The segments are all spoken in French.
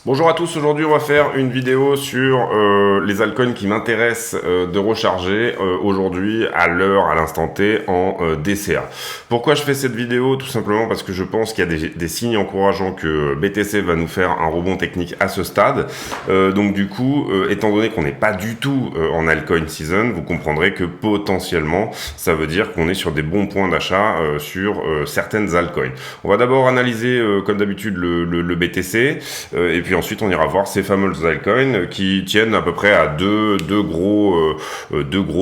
Bonjour à tous, aujourd'hui on va faire une vidéo sur les altcoins qui m'intéressent de recharger aujourd'hui à l'heure, à l'instant T en DCA. Pourquoi je fais cette vidéo? Tout simplement parce que je pense qu'il y a des signes encourageants que BTC va nous faire un rebond technique à ce stade. Donc du coup, étant donné qu'on n'est pas du tout en altcoin season, vous comprendrez que potentiellement ça veut dire qu'on est sur des bons points d'achat sur certaines altcoins. On va d'abord analyser comme d'habitude le BTC et puis ensuite on ira voir ces fameuses altcoins qui tiennent à peu près à deux gros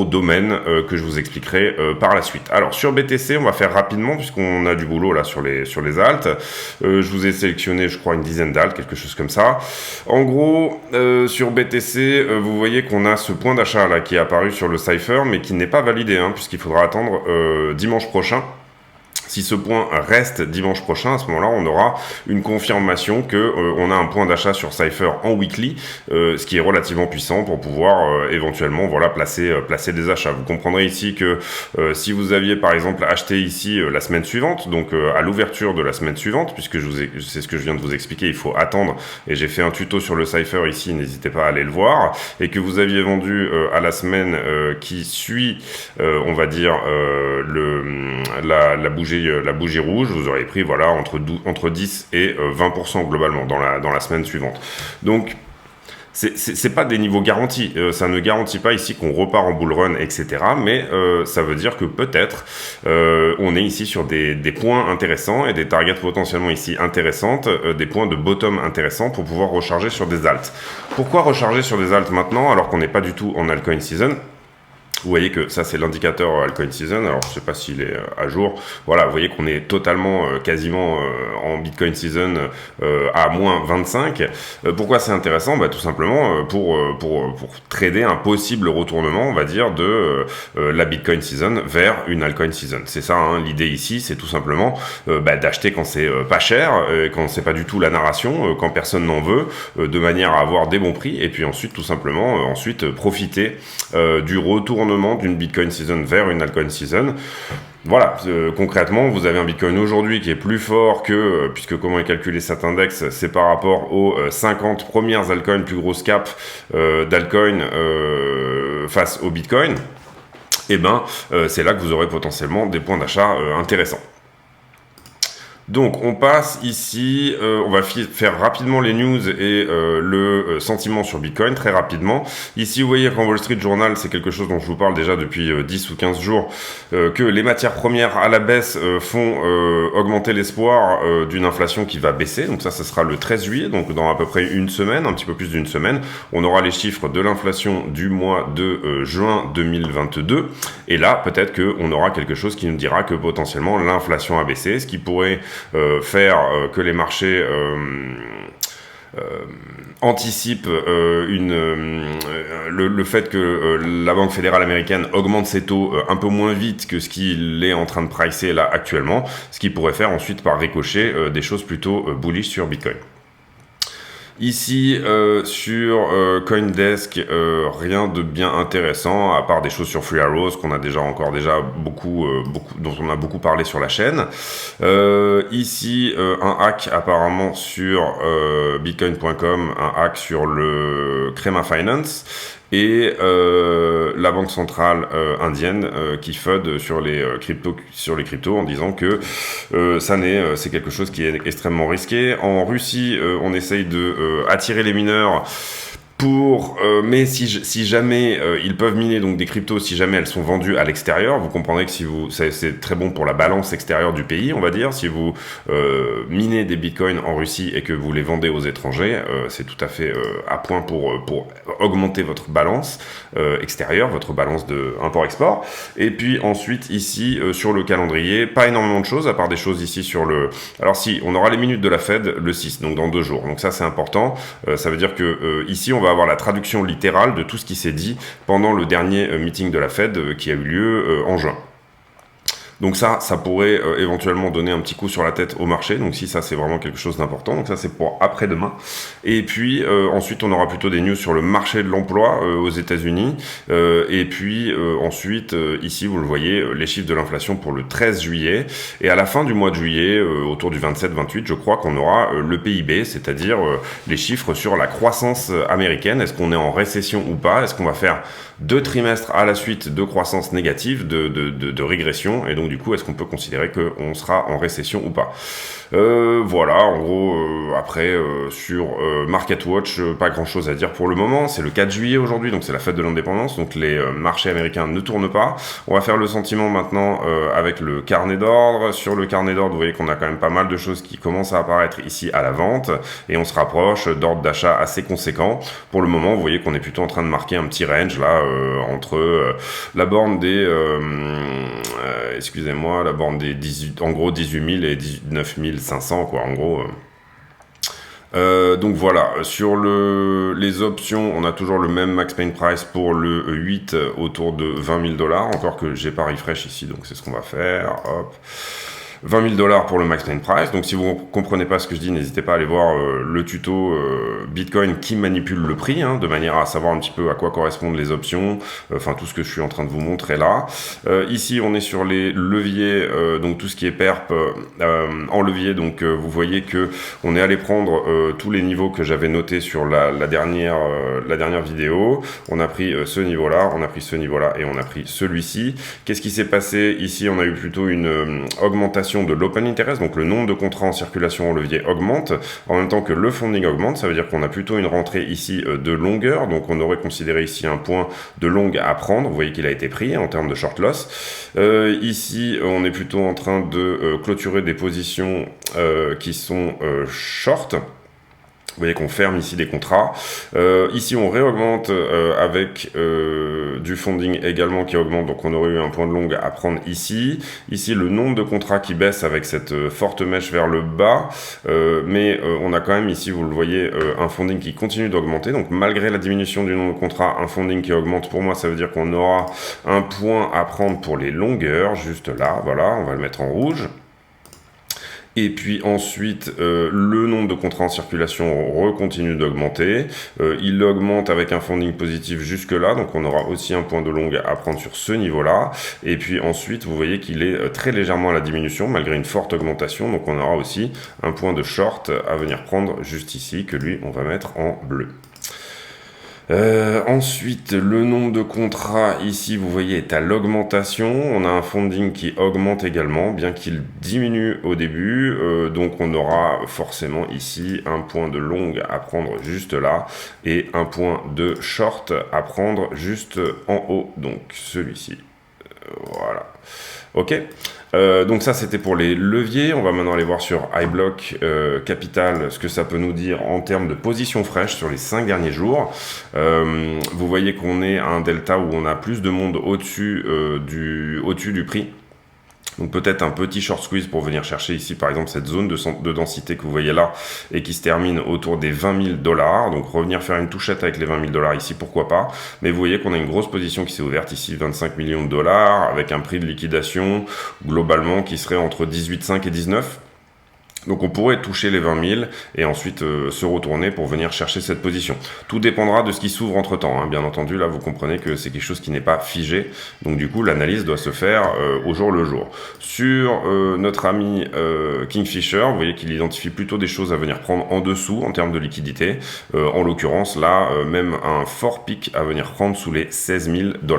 domaines que je vous expliquerai par la suite. Alors sur BTC on va faire rapidement puisqu'on a du boulot là sur les alts. Je vous ai sélectionné je crois une dizaine d'alts, quelque chose comme ça. En gros sur BTC vous voyez qu'on a ce point d'achat là qui est apparu sur le Cypher mais qui n'est pas validé puisqu'il faudra attendre dimanche prochain. Si ce point reste dimanche prochain, à ce moment-là, on aura une confirmation que on a un point d'achat sur Cypher en weekly, ce qui est relativement puissant pour pouvoir éventuellement placer des achats. Vous comprendrez ici que si vous aviez par exemple acheté ici la semaine suivante, donc à l'ouverture de la semaine suivante, puisque c'est ce que je viens de vous expliquer, il faut attendre, et j'ai fait un tuto sur le Cypher ici, n'hésitez pas à aller le voir, et que vous aviez vendu à la semaine qui suit, on va dire, la bougie rouge, vous aurez pris entre 10 et 20% globalement dans la semaine suivante. Donc c'est pas des niveaux garantis, ça ne garantit pas ici qu'on repart en bull run, etc. Mais ça veut dire que peut-être on est ici sur des points intéressants et des targets potentiellement ici intéressantes, des points de bottom intéressants pour pouvoir recharger sur des alts. Pourquoi recharger sur des alts maintenant alors qu'on n'est pas du tout en altcoin season? Vous voyez que ça c'est l'indicateur altcoin season, alors je sais pas s'il est à jour, voilà, vous voyez qu'on est totalement, quasiment en Bitcoin season à moins 25. Pourquoi c'est intéressant? Tout simplement pour trader un possible retournement, on va dire, de la Bitcoin season vers une altcoin season. C'est ça, l'idée ici, c'est tout simplement d'acheter quand c'est pas cher, quand c'est pas du tout la narration, quand personne n'en veut, de manière à avoir des bons prix, et puis ensuite tout simplement profiter du retournement d'une Bitcoin season vers une altcoin season. Voilà, concrètement, vous avez un Bitcoin aujourd'hui qui est plus fort que, puisque comment est calculé cet index, c'est par rapport aux 50 premières altcoins plus grosses cap d'altcoins face au Bitcoin. Et c'est là que vous aurez potentiellement des points d'achat intéressants. Donc on passe ici, on va faire rapidement les news et le sentiment sur Bitcoin très rapidement. Ici vous voyez qu'en Wall Street Journal, c'est quelque chose dont je vous parle déjà depuis 10 ou 15 jours, que les matières premières à la baisse font augmenter l'espoir d'une inflation qui va baisser. Donc ça sera le 13 juillet, donc dans à peu près une semaine, un petit peu plus d'une semaine, on aura les chiffres de l'inflation du mois de juin 2022. Et là, peut-être qu'on aura quelque chose qui nous dira que potentiellement l'inflation a baissé, ce qui pourrait faire que les marchés anticipent le fait que la Banque fédérale américaine augmente ses taux un peu moins vite que ce qu'il est en train de pricer là actuellement, ce qui pourrait faire ensuite par ricochet des choses plutôt bullish sur Bitcoin. Ici sur CoinDesk, rien de bien intéressant à part des choses sur Free Arrows qu'on a déjà beaucoup dont on a beaucoup parlé sur la chaîne. Ici un hack apparemment sur Bitcoin.com, un hack sur le Crema Finance et la banque centrale indienne qui FUD sur les cryptos en disant que c'est quelque chose qui est extrêmement risqué. En Russie, on essaye de attirer les mineurs mais si jamais ils peuvent miner donc des cryptos, si jamais elles sont vendues à l'extérieur, vous comprendrez que c'est très bon pour la balance extérieure du pays, on va dire. Si vous minez des bitcoins en Russie et que vous les vendez aux étrangers, c'est tout à fait à point pour augmenter votre balance extérieure, votre balance de import-export. Et puis ensuite ici sur le calendrier, pas énormément de choses à part des choses ici sur le. Alors si on aura les minutes de la Fed le 6, donc dans 2 jours. Donc ça c'est important. Ça veut dire que ici on va avoir la traduction littérale de tout ce qui s'est dit pendant le dernier meeting de la Fed qui a eu lieu en juin. Donc ça pourrait éventuellement donner un petit coup sur la tête au marché. Donc si ça c'est vraiment quelque chose d'important. Donc ça c'est pour après-demain. Et puis ensuite on aura plutôt des news sur le marché de l'emploi aux États-Unis. Et puis ensuite ici vous le voyez les chiffres de l'inflation pour le 13 juillet. Et à la fin du mois de juillet, autour du 27-28, je crois qu'on aura le PIB, c'est-à-dire les chiffres sur la croissance américaine. Est-ce qu'on est en récession ou pas? Est-ce qu'on va faire 2 trimestres à la suite de croissance négative, de régression, et donc du coup est-ce qu'on peut considérer qu'on sera en récession ou pas? Voilà, en gros, après sur MarketWatch, pas grand chose à dire pour le moment. C'est le 4 juillet aujourd'hui, donc c'est la fête de l'indépendance, donc les marchés américains ne tournent pas. On va faire le sentiment maintenant avec le carnet d'ordre. Sur le carnet d'ordre, vous voyez qu'on a quand même pas mal de choses qui commencent à apparaître ici à la vente, et on se rapproche d'ordres d'achat assez conséquents. Pour le moment, vous voyez qu'on est plutôt en train de marquer un petit range là entre la borne des excusez-moi, la borne des 18, en gros 18 000 et 19 500 quoi, en gros. Donc voilà, sur les options, on a toujours le même max pain price pour le 8 autour de 20 000 $. Encore que j'ai pas refresh ici, donc c'est ce qu'on va faire. Hop. 20 000 $ pour le max pain price. Donc si vous comprenez pas ce que je dis, n'hésitez pas à aller voir le tuto Bitcoin qui manipule le prix, de manière à savoir un petit peu à quoi correspondent les options, enfin tout ce que je suis en train de vous montrer là. Ici on est sur les leviers, donc tout ce qui est perp en levier, donc vous voyez que on est allé prendre tous les niveaux que j'avais notés sur la dernière vidéo. On a pris ce niveau là, on a pris ce niveau là et on a pris celui-ci. Qu'est-ce qui s'est passé ici? On a eu plutôt une augmentation de l'open interest, donc le nombre de contrats en circulation en levier augmente, en même temps que le funding augmente. Ça veut dire qu'on a plutôt une rentrée ici de longueur, donc on aurait considéré ici un point de longue à prendre. Vous voyez qu'il a été pris en termes de short loss. Ici, on est plutôt en train de clôturer des positions qui sont short. Vous voyez qu'on ferme ici des contrats. Ici, on réaugmente avec du funding également qui augmente. Donc, on aurait eu un point de longue à prendre ici. Ici, le nombre de contrats qui baisse avec cette forte mèche vers le bas. Mais on a quand même ici, vous le voyez, un funding qui continue d'augmenter. Donc, malgré la diminution du nombre de contrats, un funding qui augmente, pour moi, ça veut dire qu'on aura un point à prendre pour les longueurs. Juste là, voilà, on va le mettre en rouge. Et puis ensuite, le nombre de contrats en circulation recontinue d'augmenter. Il augmente avec un funding positif jusque là, donc on aura aussi un point de longue à prendre sur ce niveau-là. Et puis ensuite, vous voyez qu'il est très légèrement à la diminution, malgré une forte augmentation. Donc on aura aussi un point de short à venir prendre juste ici, que lui, on va mettre en bleu. Ensuite, le nombre de contrats ici, vous voyez, est à l'augmentation. On a un funding qui augmente également, bien qu'il diminue au début. Donc, on aura forcément ici un point de longue à prendre juste là et un point de short à prendre juste en haut. Donc, celui-ci. Voilà. Ok. Donc ça c'était pour les leviers. On va maintenant aller voir sur iBlock Capital ce que ça peut nous dire en termes de position fraîche sur les 5 derniers jours. Vous voyez qu'on est à un delta où on a plus de monde au-dessus du prix. Donc peut-être un petit short squeeze pour venir chercher ici par exemple cette zone de densité que vous voyez là et qui se termine autour des 20 000 $. Donc revenir faire une touchette avec les 20 000 $ ici, pourquoi pas. Mais vous voyez qu'on a une grosse position qui s'est ouverte ici, 25 millions de dollars, avec un prix de liquidation globalement qui serait entre 18,5 et 19. Donc on pourrait toucher les 20 000 et ensuite se retourner pour venir chercher cette position. Tout dépendra de ce qui s'ouvre entre temps. Bien entendu, là vous comprenez que c'est quelque chose qui n'est pas figé. Donc du coup l'analyse doit se faire au jour le jour. Sur notre ami Kingfisher, vous voyez qu'il identifie plutôt des choses à venir prendre en dessous en termes de liquidité. En l'occurrence là, même un fort pic à venir prendre sous les 16 000 $.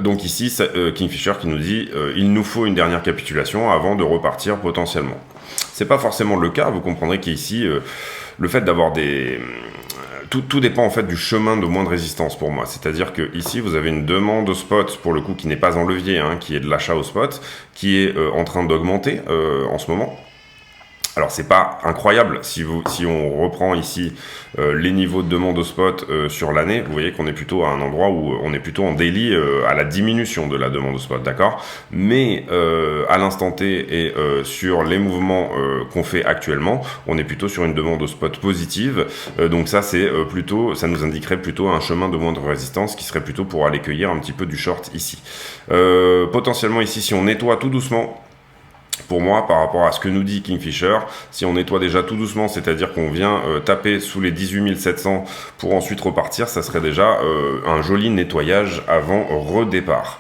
Donc ici, Kingfisher qui nous dit il nous faut une dernière capitulation avant de repartir potentiellement. C'est pas forcément le cas, vous comprendrez qu'ici, le fait d'avoir des... Tout dépend en fait du chemin de moins de résistance pour moi. C'est-à-dire que ici vous avez une demande au spot pour le coup qui n'est pas en levier, qui est de l'achat au spot, qui est en train d'augmenter en ce moment. Alors c'est pas incroyable, si on reprend ici les niveaux de demande au spot sur l'année, vous voyez qu'on est plutôt à un endroit où on est plutôt en daily à la diminution de la demande au spot, d'accord? Mais à l'instant T et sur les mouvements qu'on fait actuellement, on est plutôt sur une demande au spot positive, donc ça c'est plutôt, ça nous indiquerait plutôt un chemin de moindre résistance qui serait plutôt pour aller cueillir un petit peu du short ici. Potentiellement ici, si on nettoie tout doucement, pour moi, par rapport à ce que nous dit Kingfisher, si on nettoie déjà tout doucement, c'est-à-dire qu'on vient taper sous les 18 700 pour ensuite repartir, ça serait déjà un joli nettoyage avant redépart.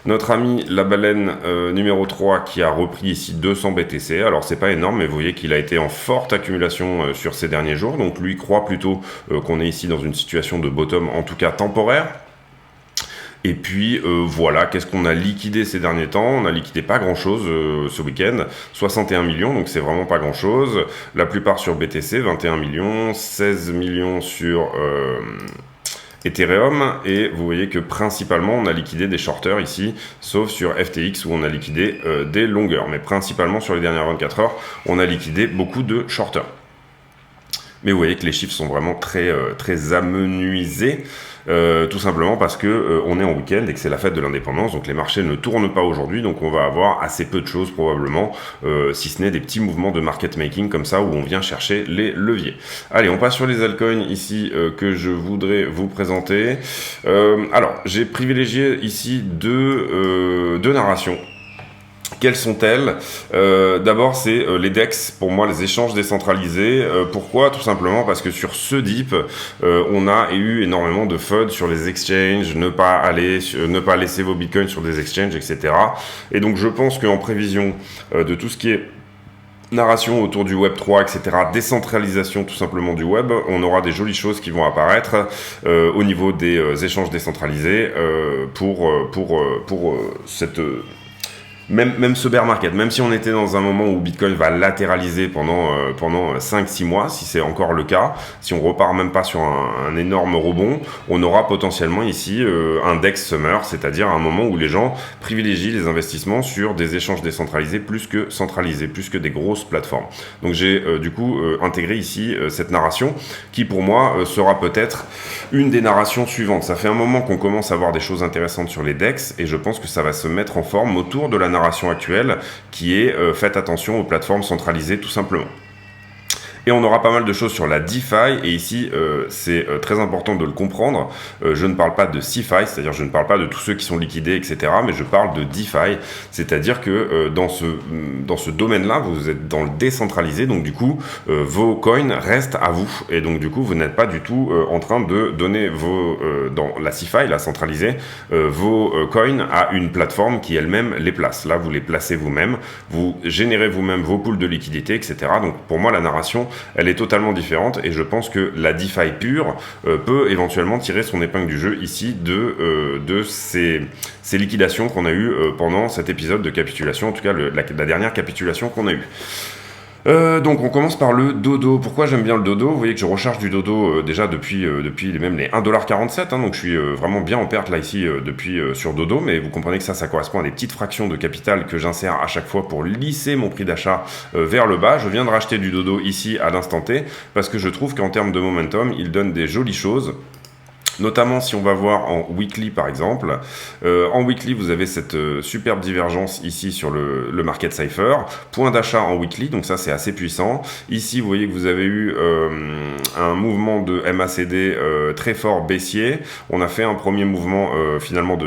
Notre ami la baleine numéro 3 qui a repris ici 200 BTC, alors c'est pas énorme mais vous voyez qu'il a été en forte accumulation sur ces derniers jours, donc lui croit plutôt qu'on est ici dans une situation de bottom, en tout cas temporaire. Et puis voilà, qu'est-ce qu'on a liquidé ces derniers temps? On a liquidé pas grand-chose ce week-end, 61 millions, donc c'est vraiment pas grand-chose. La plupart sur BTC, 21 millions, 16 millions sur Ethereum, et vous voyez que principalement on a liquidé des shorters ici, sauf sur FTX où on a liquidé des longueurs. Mais principalement sur les dernières 24 heures, on a liquidé beaucoup de shorters. Mais vous voyez que les chiffres sont vraiment très amenuisés. Tout simplement parce que on est en week-end et que c'est la fête de l'indépendance, donc les marchés ne tournent pas aujourd'hui, donc on va avoir assez peu de choses probablement, si ce n'est des petits mouvements de market making comme ça où on vient chercher les leviers. Allez, on passe sur les altcoins ici que je voudrais vous présenter. Alors, j'ai privilégié ici deux narrations. Quelles sont-elles? D'abord, c'est les DEX, pour moi, les échanges décentralisés. Pourquoi? Tout simplement parce que sur ce dip, on a eu énormément de FUD sur les exchanges, ne pas laisser vos bitcoins sur des exchanges, etc. Et donc, je pense qu'en prévision de tout ce qui est narration autour du Web3, etc., décentralisation tout simplement du web, on aura des jolies choses qui vont apparaître au niveau des échanges décentralisés pour cette... Même ce bear market, même si on était dans un moment où Bitcoin va latéraliser pendant 5-6 mois, si c'est encore le cas, si on repart même pas sur un énorme rebond, on aura potentiellement ici un DEX summer, c'est-à-dire un moment où les gens privilégient les investissements sur des échanges décentralisés plus que centralisés, plus que des grosses plateformes. Donc j'ai du coup intégré ici cette narration qui pour moi sera peut-être une des narrations suivantes. Ça fait un moment qu'on commence à voir des choses intéressantes sur les DEX et je pense que ça va se mettre en forme autour de la narration actuelle qui est faites attention aux plateformes centralisées tout simplement. Et on aura pas mal de choses sur la DeFi, et ici c'est très important de le comprendre. Je ne parle pas de CeFi, c'est-à-dire je ne parle pas de tous ceux qui sont liquidés, etc. Mais je parle de DeFi, c'est-à-dire que dans ce domaine-là, vous êtes dans le décentralisé, donc du coup, vos coins restent à vous. Et donc du coup, vous n'êtes pas du tout en train de donner dans la CeFi, la centralisée, vos coins à une plateforme qui elle-même les place. Là, vous les placez vous-même, vous générez vous-même vos pools de liquidités, etc. Donc pour moi, la narration, elle est totalement différente et je pense que la DeFi pure peut éventuellement tirer son épingle du jeu ici de ces liquidations qu'on a eues pendant cet épisode de capitulation, en tout cas la dernière capitulation qu'on a eue. Donc on commence par le dodo. Pourquoi j'aime bien le dodo? Vous voyez que je recharge du dodo déjà depuis même les 1,47$, hein, donc je suis vraiment bien en perte là ici depuis sur dodo, mais vous comprenez que ça correspond à des petites fractions de capital que j'insère à chaque fois pour lisser mon prix d'achat vers le bas. Je viens de racheter du dodo ici à l'instant T parce que je trouve qu'en termes de momentum, il donne des jolies choses. Notamment si on va voir en weekly par exemple. En weekly, vous avez cette superbe divergence ici sur le market cipher. Point d'achat en weekly, donc ça c'est assez puissant. Ici, vous voyez que vous avez eu un mouvement de MACD très fort baissier. On a fait un premier mouvement finalement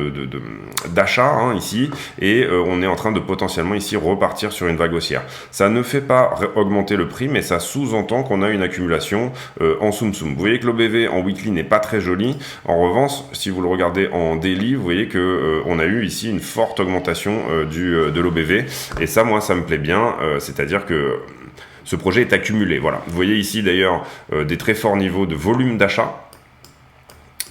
d'achat hein, ici, et on est en train de potentiellement ici repartir sur une vague haussière. Ça ne fait pas augmenter le prix, mais ça sous-entend qu'on a une accumulation en soum-soum. Vous voyez que l'OBV en weekly n'est pas très joli. En revanche, si vous le regardez en daily, vous voyez que on a eu ici une forte augmentation de l'OBV, et ça, moi, ça me plaît bien, c'est-à-dire que ce projet est accumulé. Voilà. Vous voyez ici d'ailleurs des très forts niveaux de volume d'achat.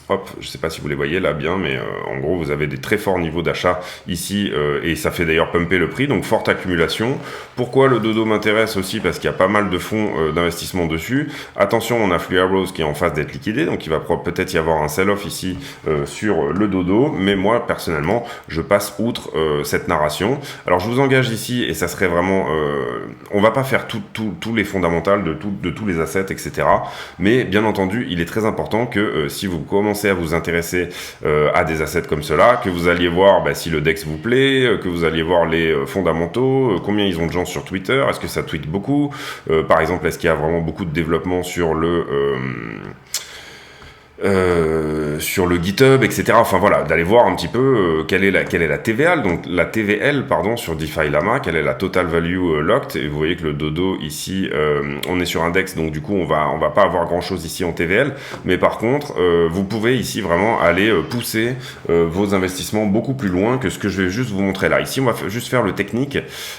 Hop, je ne sais pas si vous les voyez là bien, mais en gros, vous avez des très forts niveaux d'achat ici, et ça fait d'ailleurs pumper le prix, donc forte accumulation. Pourquoi le dodo m'intéresse aussi? Parce qu'il y a pas mal de fonds d'investissement dessus. Attention, on a Free Arrows qui est en phase d'être liquidé, donc il va peut-être y avoir un sell-off ici sur le dodo, mais moi, personnellement, je passe outre cette narration. Alors, je vous engage ici, et ça serait vraiment... on va pas faire tous les fondamentaux de tous les assets, etc. Mais bien entendu, il est très important que si vous commencez à vous intéresser à des assets comme cela, que vous alliez voir si le DEX vous plaît, que vous alliez voir les fondamentaux, combien ils ont de gens sur Twitter, est-ce que ça tweet beaucoup, par exemple, est-ce qu'il y a vraiment beaucoup de développement sur le GitHub, etc. Enfin voilà, d'aller voir un petit peu quelle est la TVL, donc la TVL, pardon, sur DeFi Llama, quelle est la total value locked, et vous voyez que le dodo ici, on est sur un DEX, donc du coup on va pas avoir grand chose ici en TVL, mais par contre, vous pouvez ici vraiment aller pousser vos investissements beaucoup plus loin que ce que je vais juste vous montrer là. Ici on va juste faire le technique.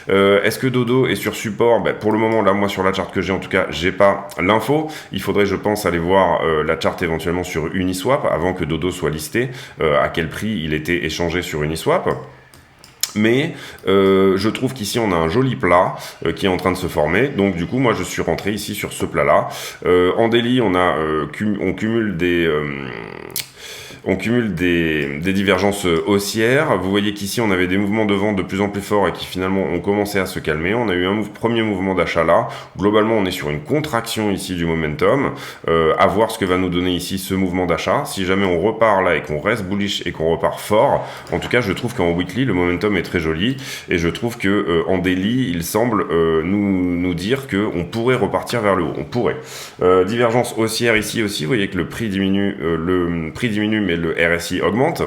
Est-ce que dodo est sur support? Pour le moment, là, moi sur la charte que j'ai, en tout cas, j'ai pas l'info. Il faudrait, je pense, aller voir la charte éventuellement sur Uniswap avant que dodo soit listé, à quel prix il était échangé sur Uniswap. Mais je trouve qu'ici on a un joli plat qui est en train de se former, donc du coup moi je suis rentré ici sur ce plat là. En daily on cumule des divergences haussières. Vous voyez qu'ici, on avait des mouvements de vente de plus en plus forts et qui finalement ont commencé à se calmer. On a eu un premier mouvement d'achat là. Globalement, on est sur une contraction ici du momentum. À voir ce que va nous donner ici ce mouvement d'achat. Si jamais on repart là et qu'on reste bullish et qu'on repart fort, en tout cas, je trouve qu'en weekly, le momentum est très joli. Et je trouve que en daily, il semble nous dire qu'on pourrait repartir vers le haut. On pourrait. Divergence haussière ici aussi. Vous voyez que le prix diminue, mais le RSI augmente.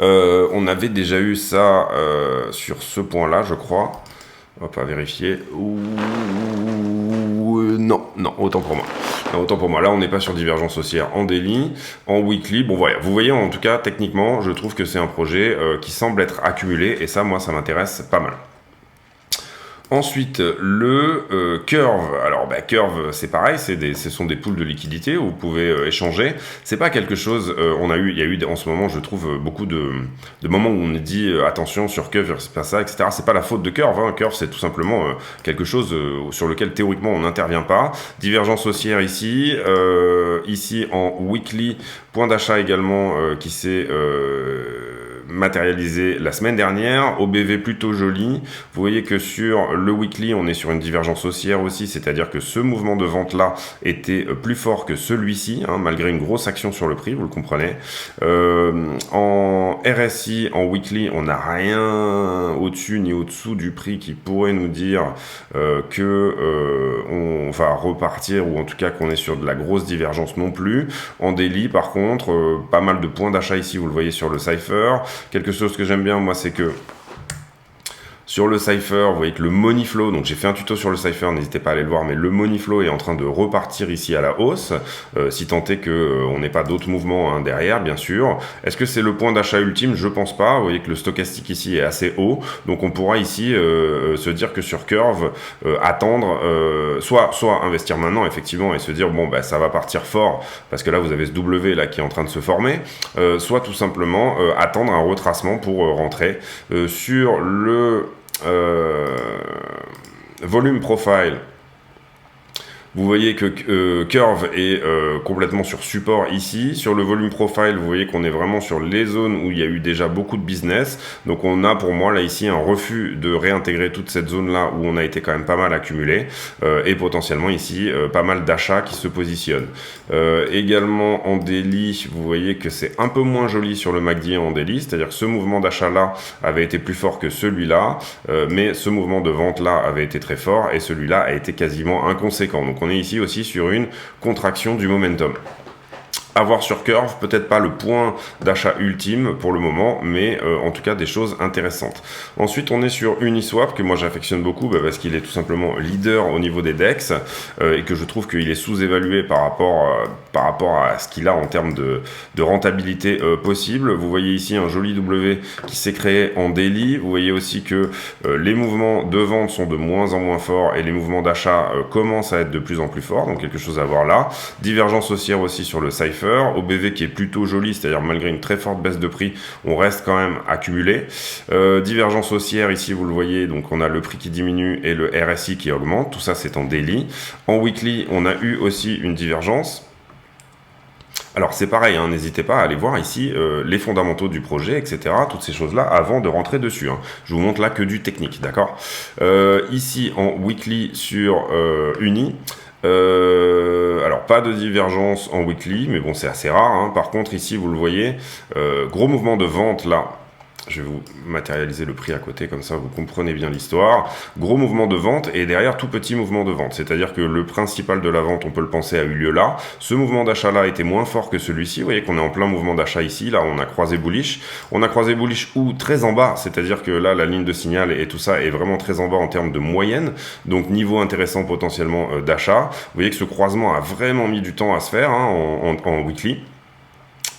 On avait déjà eu ça sur ce point-là, je crois. Hop, à vérifier. Non, autant pour moi. Non, autant pour moi. Là, on n'est pas sur divergence haussière en daily, en weekly. Bon, voilà. Vous voyez, en tout cas, techniquement, je trouve que c'est un projet qui semble être accumulé. Et ça, moi, ça m'intéresse pas mal. Ensuite, le Curve. Alors, Curve, c'est pareil, ce sont des poules de liquidité où vous pouvez échanger. C'est pas quelque chose. Il y a eu en ce moment, je trouve, beaucoup de moments où on dit attention sur Curve, c'est pas ça, etc. C'est pas la faute de Curve. Hein. Curve, c'est tout simplement quelque chose sur lequel théoriquement on n'intervient pas. Divergence haussière ici, ici en weekly, point d'achat également qui s'est matérialisé la semaine dernière, OBV plutôt joli. Vous voyez que sur le weekly, on est sur une divergence haussière aussi, c'est-à-dire que ce mouvement de vente-là était plus fort que celui-ci, hein, malgré une grosse action sur le prix, vous le comprenez. En RSI, en weekly, on n'a rien au-dessus ni au-dessous du prix qui pourrait nous dire on va repartir, ou en tout cas qu'on est sur de la grosse divergence non plus. En daily, par contre, pas mal de points d'achat ici, vous le voyez sur le Cypher. Quelque chose que j'aime bien, moi, c'est que sur le Cypher, vous voyez que le money flow, donc j'ai fait un tuto sur le Cypher, n'hésitez pas à aller le voir, mais le money flow est en train de repartir ici à la hausse, si tant est qu'on n'ait pas d'autres mouvements derrière, bien sûr. Est-ce que c'est le point d'achat ultime? Je pense pas. Vous voyez que le stochastique ici est assez haut, donc on pourra ici se dire que sur Curve, attendre, soit investir maintenant, effectivement, et se dire, bon, ça va partir fort, parce que là, vous avez ce W là qui est en train de se former, soit tout simplement attendre un retracement pour rentrer sur le volume profile. Vous voyez que Curve est complètement sur support ici. Sur le volume profile, vous voyez qu'on est vraiment sur les zones où il y a eu déjà beaucoup de business. Donc on a pour moi là ici un refus de réintégrer toute cette zone-là où on a été quand même pas mal accumulé. Et potentiellement ici pas mal d'achats qui se positionnent. Également en daily, vous voyez que c'est un peu moins joli sur le MACD en daily. C'est-à-dire que ce mouvement d'achat-là avait été plus fort que celui-là. Mais ce mouvement de vente-là avait été très fort. Et celui-là a été quasiment inconséquent. Donc on est ici aussi sur une contraction du momentum. À voir sur Curve, peut-être pas le point d'achat ultime pour le moment, mais en tout cas des choses intéressantes. Ensuite, on est sur Uniswap, que moi j'affectionne beaucoup parce qu'il est tout simplement leader au niveau des DEX et que je trouve qu'il est sous-évalué par rapport à ce qu'il a en termes de rentabilité possible. Vous voyez ici un joli W qui s'est créé en daily. Vous voyez aussi que les mouvements de vente sont de moins en moins forts et les mouvements d'achat commencent à être de plus en plus forts, donc quelque chose à voir là. Divergence haussière aussi sur le Cypher. Cypher, OBV qui est plutôt joli, c'est-à-dire malgré une très forte baisse de prix, on reste quand même accumulé. Divergence haussière, ici vous le voyez, donc on a le prix qui diminue et le RSI qui augmente, tout ça c'est en daily. En weekly, on a eu aussi une divergence. Alors c'est pareil, hein, n'hésitez pas à aller voir ici les fondamentaux du projet, etc. Toutes ces choses-là avant de rentrer dessus. Hein. Je vous montre là que du technique, d'accord. Ici en weekly sur Uni, alors pas de divergence en weekly, mais bon c'est assez rare. Hein. Par contre ici vous le voyez, gros mouvement de vente là. Je vais vous matérialiser le prix à côté, comme ça vous comprenez bien l'histoire. Gros mouvement de vente et derrière tout petit mouvement de vente. C'est-à-dire que le principal de la vente, on peut le penser, a eu lieu là. Ce mouvement d'achat là était moins fort que celui-ci. Vous voyez qu'on est en plein mouvement d'achat ici. Là, on a croisé bullish. On a croisé bullish ou très en bas. C'est-à-dire que là, la ligne de signal et tout ça est vraiment très en bas en termes de moyenne. Donc, niveau intéressant potentiellement d'achat. Vous voyez que ce croisement a vraiment mis du temps à se faire hein, en weekly.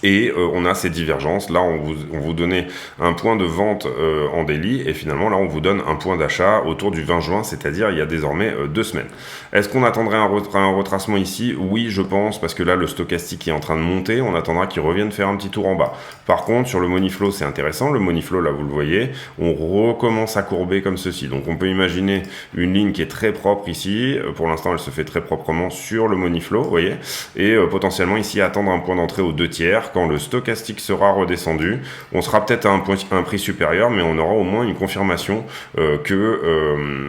Et on a ces divergences. Là, on vous donnait un point de vente en daily. Et finalement, là, on vous donne un point d'achat autour du 20 juin, c'est-à-dire il y a désormais 2 semaines. Est-ce qu'on attendrait un retracement ici? Oui, je pense, parce que là, le stochastique est en train de monter. On attendra qu'il revienne faire un petit tour en bas. Par contre, sur le money flow, c'est intéressant. Le money flow, là, vous le voyez, on recommence à courber comme ceci. Donc, on peut imaginer une ligne qui est très propre ici. Pour l'instant, elle se fait très proprement sur le money flow, vous voyez. Et potentiellement, ici, attendre un point d'entrée aux 2 tiers. Quand le stochastique sera redescendu, on sera peut-être à un prix supérieur, mais on aura au moins une confirmation que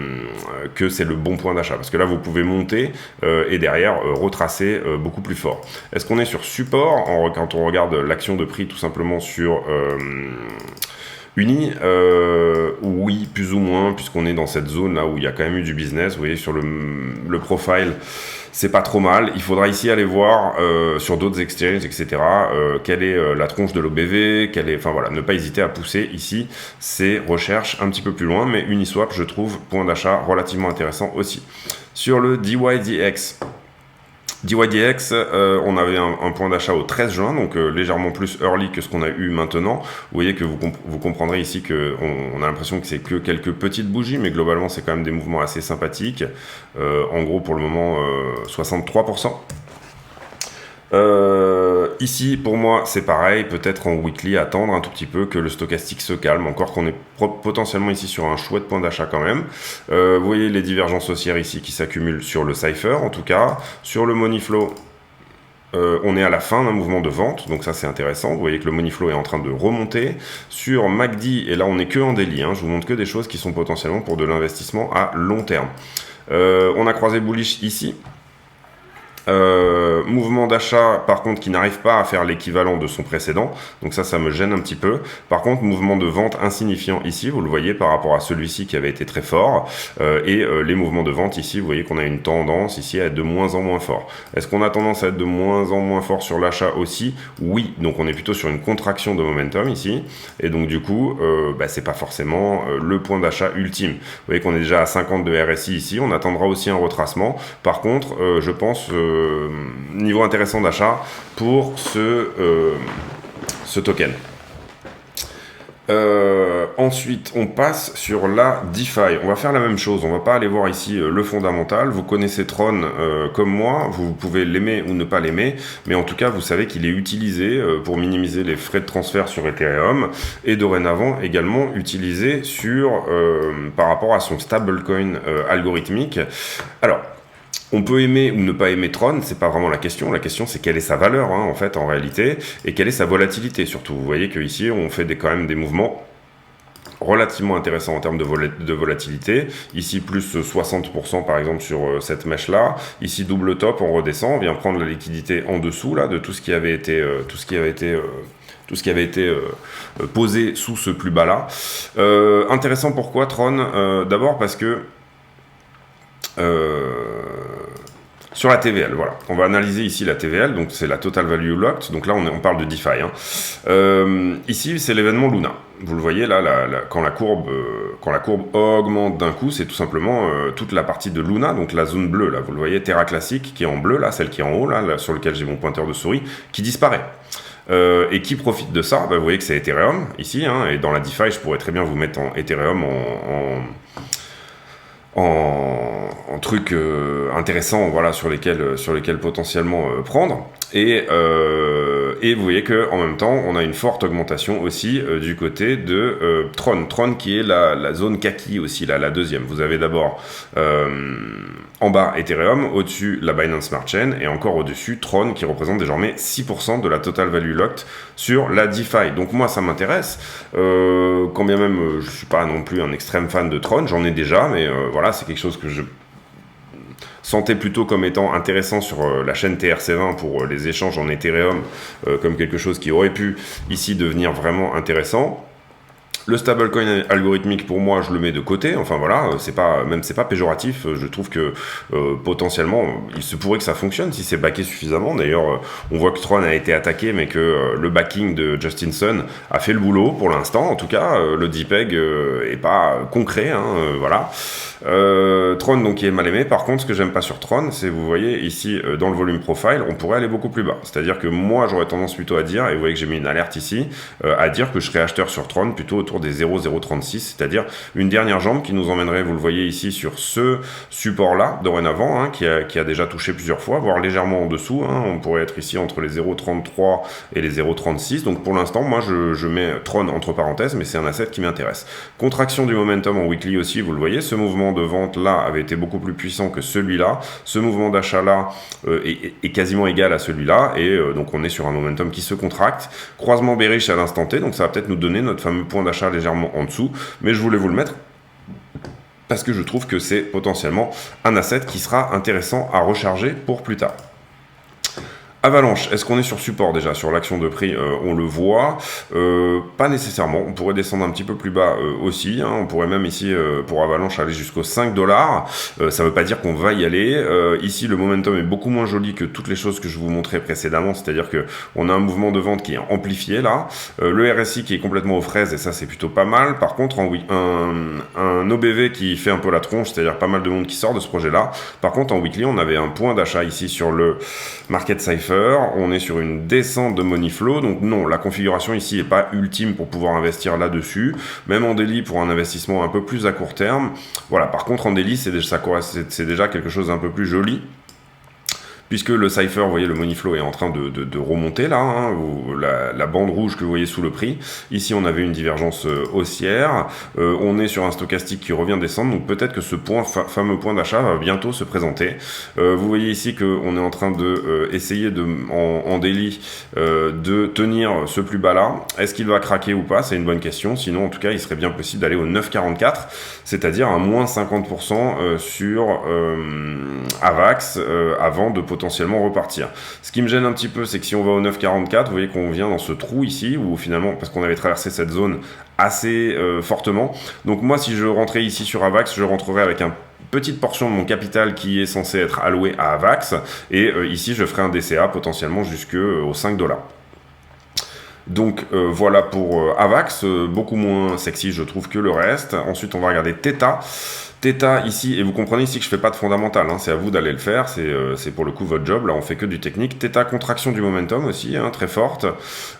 c'est le bon point d'achat. Parce que là, vous pouvez monter et derrière retracer beaucoup plus fort. Est-ce qu'on est sur support quand on regarde l'action de prix tout simplement sur Uni, oui, plus ou moins, puisqu'on est dans cette zone là où il y a quand même eu du business. Vous voyez sur le profile, c'est pas trop mal. Il faudra ici aller voir sur d'autres exchanges, etc. Quelle est la tronche de l'OBV, enfin voilà, ne pas hésiter à pousser ici ces recherches un petit peu plus loin. Mais Uniswap, je trouve, point d'achat relativement intéressant aussi. Sur le DYDX. DYDX, on avait un point d'achat au 13 juin, donc légèrement plus early que ce qu'on a eu maintenant. Vous voyez que vous comprendrez ici qu'on a l'impression que c'est que quelques petites bougies, mais globalement c'est quand même des mouvements assez sympathiques. En gros pour le moment 63%. Ici, pour moi, c'est pareil, peut-être en weekly, attendre un tout petit peu que le stochastique se calme, encore qu'on est potentiellement ici sur un chouette point d'achat quand même. Vous voyez les divergences haussières ici qui s'accumulent sur le Cypher, en tout cas. Sur le Money Flow, on est à la fin d'un mouvement de vente, donc ça c'est intéressant. Vous voyez que le Money Flow est en train de remonter. Sur MACD, et là on n'est que en daily, hein, je vous montre que des choses qui sont potentiellement pour de l'investissement à long terme. On a croisé bullish ici. Mouvement d'achat par contre qui n'arrive pas à faire l'équivalent de son précédent, donc ça me gêne un petit peu. Par contre mouvement de vente insignifiant ici, vous le voyez par rapport à celui-ci qui avait été très fort, et les mouvements de vente ici, vous voyez qu'on a une tendance ici à être de moins en moins fort. Est-ce qu'on a tendance à être de moins en moins fort sur l'achat aussi? Oui, donc on est plutôt sur une contraction de momentum ici, et donc du coup c'est pas forcément le point d'achat ultime. Vous voyez qu'on est déjà à 50 de RSI ici, on attendra aussi un retracement. Par contre je pense niveau intéressant d'achat pour ce token. Ensuite, on passe sur la DeFi. On va faire la même chose. On va pas aller voir ici le fondamental. Vous connaissez Tron comme moi. Vous pouvez l'aimer ou ne pas l'aimer, mais en tout cas, vous savez qu'il est utilisé pour minimiser les frais de transfert sur Ethereum et dorénavant également utilisé par rapport à son stablecoin algorithmique. Alors, on peut aimer ou ne pas aimer Tron, c'est pas vraiment la question. La question, c'est quelle est sa valeur, hein, en fait, en réalité, et quelle est sa volatilité, surtout. Vous voyez qu'ici, on fait quand même des mouvements relativement intéressants en termes de volatilité. Ici, plus 60% par exemple sur cette mèche-là. Ici, double top, on redescend, on vient prendre la liquidité en dessous là de tout ce qui avait été posé sous ce plus bas là. Intéressant pourquoi Tron? D'abord parce que sur la TVL, voilà. On va analyser ici la TVL, donc c'est la Total Value Locked, donc là on parle de DeFi. Hein. Ici c'est l'événement Luna. Vous le voyez là, quand la courbe augmente d'un coup, c'est tout simplement toute la partie de Luna, donc la zone bleue là. Vous le voyez, Terra Classic qui est en bleu là, celle qui est en haut là sur lequel j'ai mon pointeur de souris, qui disparaît. Et qui profite de ça? Vous voyez que c'est Ethereum ici, hein, et dans la DeFi, je pourrais très bien vous mettre en Ethereum en trucs intéressants, voilà, sur lesquels potentiellement prendre. Et vous voyez que en même temps, on a une forte augmentation aussi du côté de Tron qui est la zone kaki aussi, la deuxième. Vous avez d'abord en bas Ethereum, au-dessus la Binance Smart Chain, et encore au-dessus Tron qui représente désormais 6% de la total value locked sur la DeFi. Donc moi ça m'intéresse, quand bien même je suis pas non plus un extrême fan de Tron, j'en ai déjà, mais voilà, c'est quelque chose que je sentais plutôt comme étant intéressant sur la chaîne TRC20 pour les échanges en Ethereum, comme quelque chose qui aurait pu ici devenir vraiment intéressant. Le stablecoin algorithmique, pour moi, je le mets de côté. Enfin voilà, c'est pas péjoratif. Je trouve que potentiellement, il se pourrait que ça fonctionne si c'est backé suffisamment. D'ailleurs, on voit que Tron a été attaqué, mais que le backing de Justin Sun a fait le boulot pour l'instant. En tout cas, le DPEG est pas concret. Voilà. Tron donc qui est mal aimé. Par contre, ce que j'aime pas sur Tron, c'est vous voyez ici dans le volume profile, on pourrait aller beaucoup plus bas. C'est-à-dire que moi, j'aurais tendance plutôt à dire, et vous voyez que j'ai mis une alerte ici, à dire que je serais acheteur sur Tron plutôt autour des 0,036, c'est-à-dire une dernière jambe qui nous emmènerait, vous le voyez ici, sur ce support-là, dorénavant, qui a déjà touché plusieurs fois, voire légèrement en dessous. On pourrait être ici entre les 0,33 et les 0,36. Donc pour l'instant, moi, je mets Tron entre parenthèses, mais c'est un asset qui m'intéresse. Contraction du momentum en weekly aussi, vous le voyez, ce mouvement de vente là avait été beaucoup plus puissant que celui-là. Ce mouvement d'achat là est quasiment égal à celui-là, et donc on est sur un momentum qui se contracte. Croisement bearish à l'instant T, donc ça va peut-être nous donner notre fameux point d'achat légèrement en dessous, mais je voulais vous le mettre parce que je trouve que c'est potentiellement un asset qui sera intéressant à recharger pour plus tard. Avalanche, est-ce qu'on est sur support déjà? Sur l'action de prix, on le voit. Pas nécessairement. On pourrait descendre un petit peu plus bas aussi. On pourrait même ici, pour Avalanche, aller jusqu'aux 5 $. Ça ne veut pas dire qu'on va y aller. Ici, le momentum est beaucoup moins joli que toutes les choses que je vous montrais précédemment. C'est-à-dire qu'on a un mouvement de vente qui est amplifié là. Le RSI qui est complètement aux fraises, et ça, c'est plutôt pas mal. Par contre, un OBV qui fait un peu la tronche, c'est-à-dire pas mal de monde qui sort de ce projet-là. Par contre, en weekly, on avait un point d'achat ici sur le Market Cypher. On est sur une descente de money flow, donc non, la configuration ici n'est pas ultime pour pouvoir investir là-dessus, même en daily pour un investissement un peu plus à court terme. Voilà, par contre en daily c'est déjà quelque chose d'un peu plus joli, puisque le Cypher, vous voyez, le money flow est en train de remonter là, la bande rouge que vous voyez sous le prix. Ici, on avait une divergence haussière. On est sur un stochastique qui revient descendre, donc peut-être que ce fameux point d'achat va bientôt se présenter. Vous voyez ici qu'on est en train de essayer en daily de tenir ce plus bas là. Est-ce qu'il va craquer ou pas? C'est une bonne question. Sinon, en tout cas, il serait bien possible d'aller au 9,44, c'est-à-dire à moins 50% sur AVAX avant de potentiellement repartir. Ce qui me gêne un petit peu, c'est que si on va au 9,44, vous voyez qu'on vient dans ce trou ici, où finalement, parce qu'on avait traversé cette zone assez fortement. Donc moi, si je rentrais ici sur AVAX, je rentrerais avec une petite portion de mon capital qui est censé être alloué à AVAX, et ici, je ferai un DCA potentiellement jusqu'aux 5 $. Donc voilà pour AVAX, beaucoup moins sexy je trouve que le reste. Ensuite on va regarder Theta. Theta ici, et vous comprenez ici que je fais pas de fondamental, c'est à vous d'aller le faire, c'est pour le coup votre job, là on fait que du technique. Theta, contraction du momentum aussi, très forte,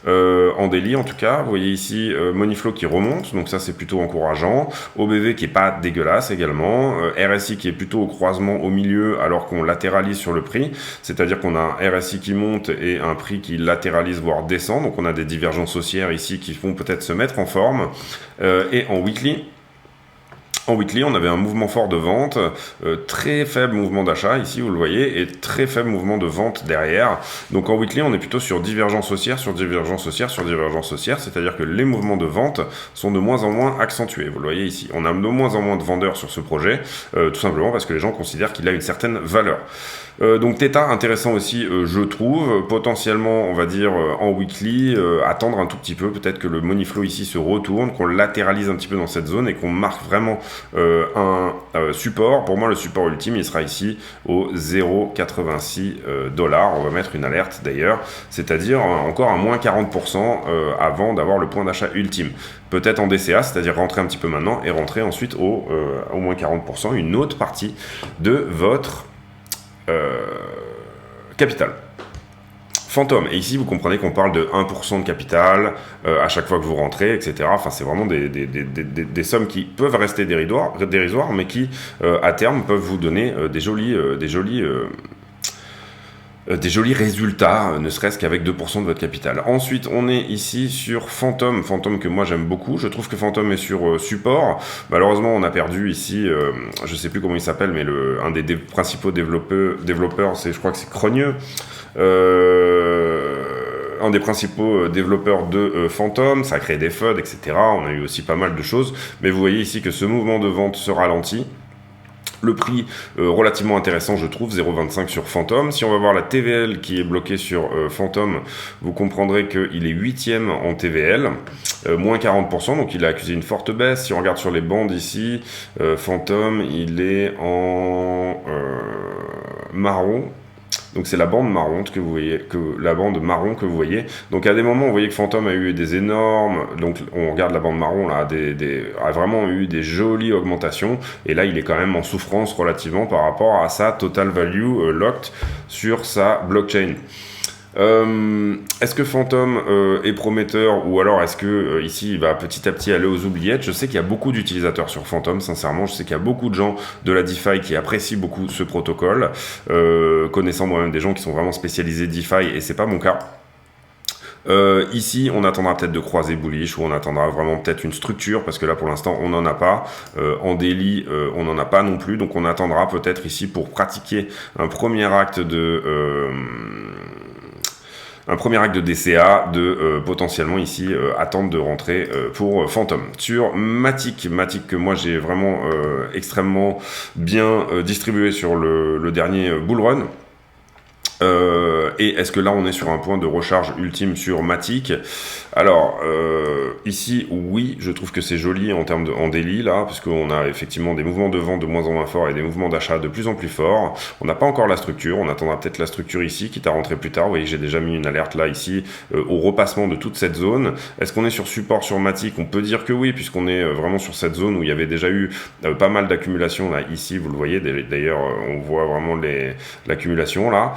en daily en tout cas. Vous voyez ici money flow qui remonte, donc ça c'est plutôt encourageant. OBV qui est pas dégueulasse également, RSI qui est plutôt au croisement au milieu alors qu'on latéralise sur le prix, c'est-à-dire qu'on a un RSI qui monte et un prix qui latéralise voire descend, donc on a des divergences haussières ici qui vont peut-être se mettre en forme. Et en weekly, on avait un mouvement fort de vente, très faible mouvement d'achat, ici vous le voyez, et très faible mouvement de vente derrière. Donc en weekly, on est plutôt sur divergence haussière, sur divergence haussière, sur divergence haussière, c'est-à-dire que les mouvements de vente sont de moins en moins accentués. Vous le voyez ici, on a de moins en moins de vendeurs sur ce projet, tout simplement parce que les gens considèrent qu'il a une certaine valeur. Donc Theta, intéressant aussi, je trouve, potentiellement, on va dire, en weekly, attendre un tout petit peu, peut-être que le money flow ici se retourne, qu'on latéralise un petit peu dans cette zone et qu'on marque vraiment un support. Pour moi, le support ultime, il sera ici au 0,86 $. On va mettre une alerte d'ailleurs, c'est-à-dire encore à moins 40% avant d'avoir le point d'achat ultime. Peut-être en DCA, c'est-à-dire rentrer un petit peu maintenant et rentrer ensuite au moins 40%, une autre partie de votre capital. Phantom, et ici vous comprenez qu'on parle de 1% de capital à chaque fois que vous rentrez, etc. Enfin, c'est vraiment des sommes qui peuvent rester dérisoires, mais qui à terme peuvent vous donner des jolis résultats, ne serait-ce qu'avec 2% de votre capital. Ensuite, on est ici sur Phantom que moi j'aime beaucoup. Je trouve que Phantom est sur support. Malheureusement, on a perdu ici, je sais plus comment il s'appelle, mais un des principaux développeurs, je crois que c'est Crogneux. Un des principaux développeurs de Phantom, ça a créé des FUD, etc. On a eu aussi pas mal de choses, mais vous voyez ici que ce mouvement de vente se ralentit. Le prix relativement intéressant, je trouve, 0,25 sur Phantom. Si on va voir la TVL qui est bloquée sur Phantom, vous comprendrez qu'il est 8e en TVL, moins 40%, donc il a accusé une forte baisse. Si on regarde sur les bandes ici, Phantom, il est en marron. Donc c'est la bande marron que vous voyez, Donc à des moments, vous voyez que Phantom a eu des énormes. Donc on regarde la bande marron là, a vraiment eu des jolies augmentations. Et là, il est quand même en souffrance relativement par rapport à sa total value locked sur sa blockchain. Est-ce que Phantom est prometteur, ou alors est-ce que ici il va petit à petit aller aux oubliettes? Je sais qu'il y a beaucoup d'utilisateurs sur Phantom, sincèrement. Je sais qu'il y a beaucoup de gens de la DeFi qui apprécient beaucoup ce protocole, connaissant moi-même des gens qui sont vraiment spécialisés DeFi, et c'est pas mon cas. Ici, on attendra peut-être de croiser bullish, ou on attendra vraiment peut-être une structure, parce que là pour l'instant on n'en a pas. En daily, on n'en a pas non plus, donc on attendra peut-être ici pour pratiquer un premier acte de DCA, potentiellement ici attendre de rentrer pour Phantom. Sur Matic que moi j'ai vraiment extrêmement bien distribué sur le dernier bull run. Et est-ce que là on est sur un point de recharge ultime sur Matic? Alors ici oui, je trouve que c'est joli en termes en daily là, parce qu'on a effectivement des mouvements de vente de moins en moins forts et des mouvements d'achat de plus en plus forts. On n'a pas encore la structure, on attendra peut-être la structure ici, quitte à rentrer plus tard. Vous voyez que j'ai déjà mis une alerte là ici au repassement de toute cette zone. Est-ce qu'on est sur support sur Matic? On peut dire que oui, puisqu'on est vraiment sur cette zone où il y avait déjà eu pas mal d'accumulation là ici, vous le voyez d'ailleurs, on voit vraiment l'accumulation là.